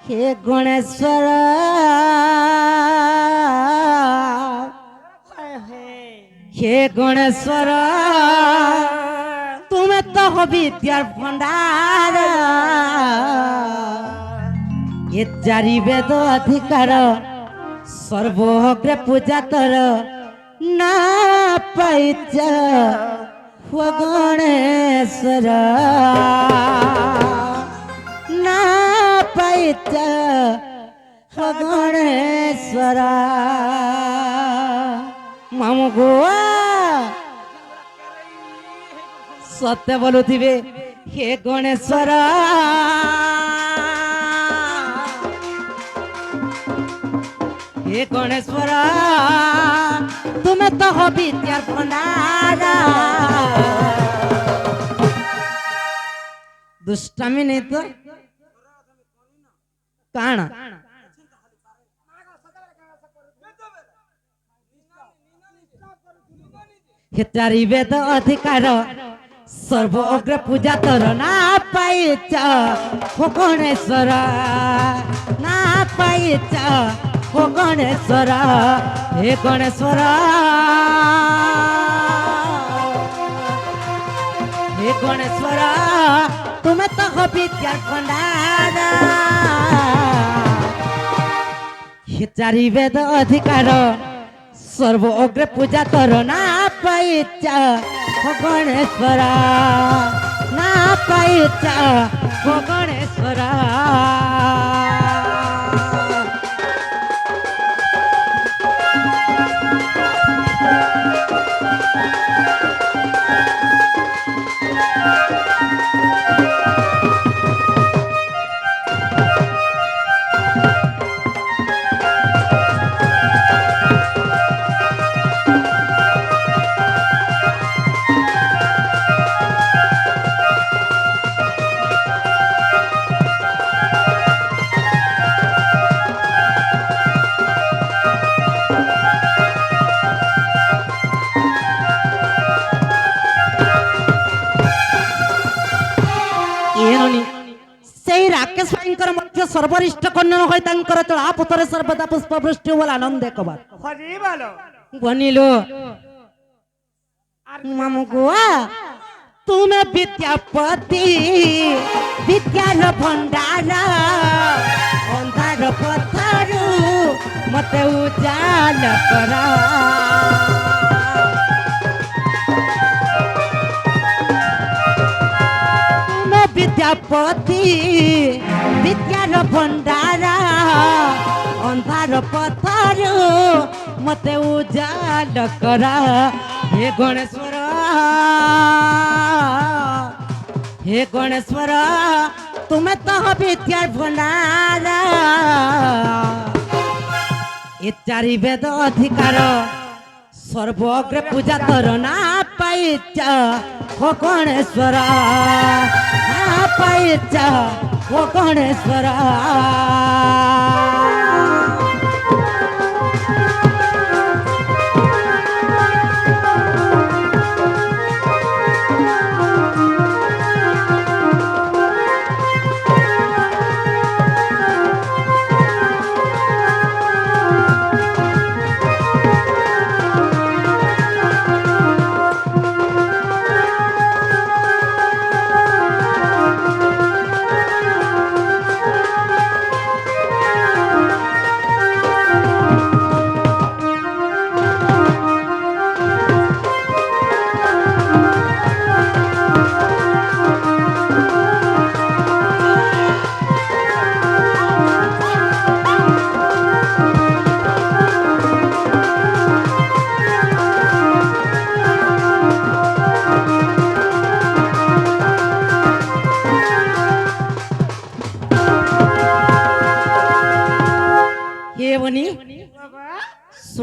हे गणेश्वर हे गणेश्वर तुम्हें तो हो विद्यार भंडार ये चारि वेद अधिकार सर्वोग्र पूजा तर ना पाइच हो गणेश्वर ना पाइच हो गणेश्वर मामू गोवा सत्य बोलुथिबे हे गणेश्वर हे गणेश्वर तुम्हें तो हो विद्यार भंडार दुष्टामी नहीं तो काना हे चारि वेद अधिकार सर्वोग्र पूजा तर ना पाइच हो गणेश्वर ना पाइच हो गणेश्वर हे गणेश्वर हे गणेश्वर तुम्हें तो हो विद्यार भंडार हे चारि वेद अधिकार सर्वोग्र पूजा तर ना पाइच हो गणेश्वर ना पाइच हो गणेश्वर सर्वरिष्ठ कन्या হয় তাঙ্কর চড়া পথরে সর্বদা পুষ্পবৃষ্টি বল আনন্দে কবার হরি বলো বনিলো মামু গোয়া তুমি বিদ্যাপতি বিদ্যার ভণ্ডার অন্ধার পথরু মতে উজাল করা তুমি বিদ্যাপতি विद्यार भंडार अंधार पथर मते उजाल करा हे गणेश्वर तुम्हें तो विद्यार भंडार ये चारि वेद अधिकार सर्वोग्र पूजा तर ना पाइच हो गणेश्वर ना पाइच हो गणेश्वर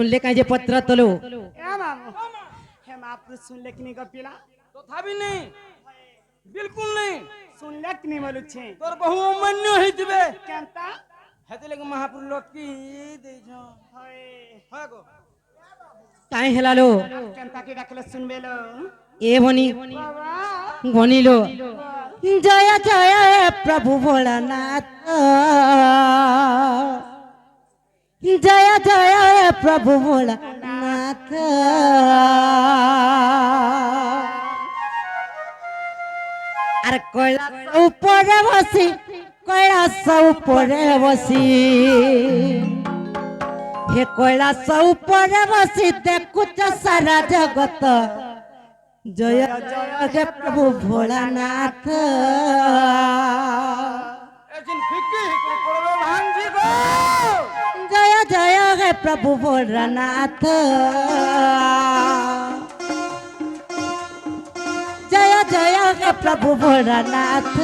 सुनले का जे पत्र तलो हे मापुर सुनले कि नहीं गपिला तथापि नहीं बिल्कुल नहीं सुनले कि नहीं बोलु छे तोर बहु अमान्य हेतिबे केनता हेतिले के महापुर लटकी दे छ होय हागो काई हेलालो केनता के डाकले सुनबेलो ए बनी बनिलो जय जय प्रभु भोलानाथ জয় জয় হে প্রভু ভোলানাথ আর কৈলাস উপরে বসি কৈলাস উপরে বসি হে কৈলাস উপরে বসি দেখুছ সারা জগত জয় জয় হে প্রভু ভোলানাথ এদিন ফিকি করে পড়বে ভাঙজি গো জয় জয় হে প্রভু ভোলানাথ জয় জয় হে প্রভু ভোলানাথ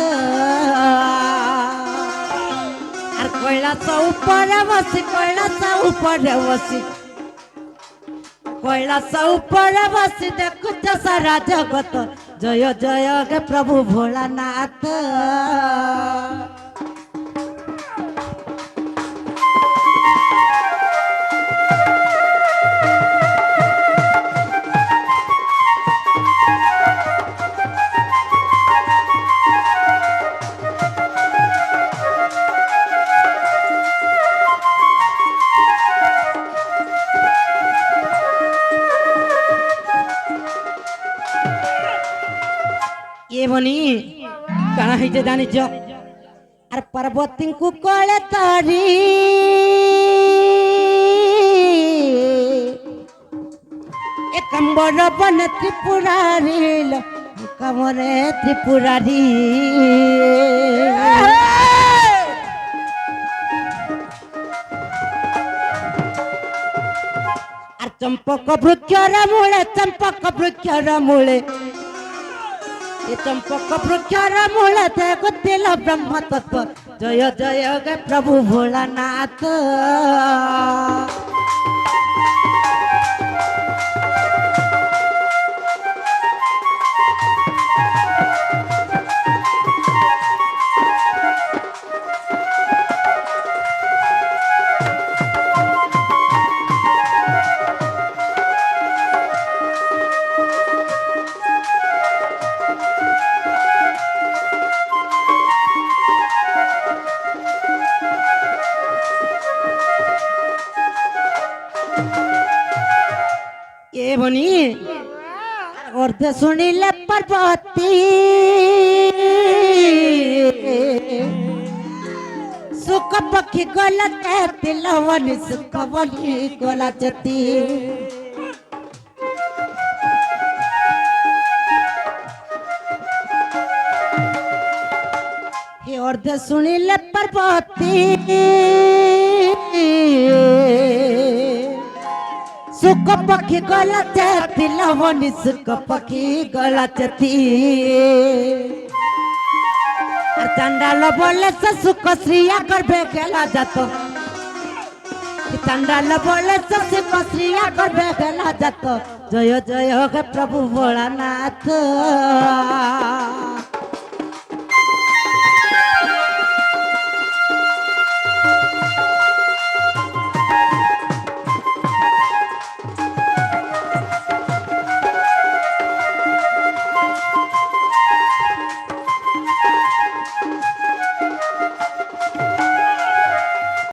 আর কৈলাস উপরে বসি কৈলাস উপরে বসি কৈলাস উপরে বসি দেখুছ সারা জগত জয় জয় হে প্রভু ভোলানাথ ये बनी कणा हिजे जानिच आर पर्वती को कळे तारी ए कंबर बन त्रिपुरारी लो कमरे त्रिपुरारी आर चंपक वृक्षर मूले ये चंपक वृक्षर मूलते गुद्दिल ब्रह्म तत्व जय जय गे प्रभु भोलानाथ ये बनी अर्ध सुनिले पर्वती सुख पक्षी गलते तिलवनी सुख बनी गलती ये अर्ध सुनिले पर्वती सुख पक्षी गलती लवनी सुख पक्षी गलती चंडाल बोले से सुख श्रिया करबे खेला जातो चंडाल बोले से सुख श्रिया करबे खेला जातो जय जय हे प्रभु भोलानाथ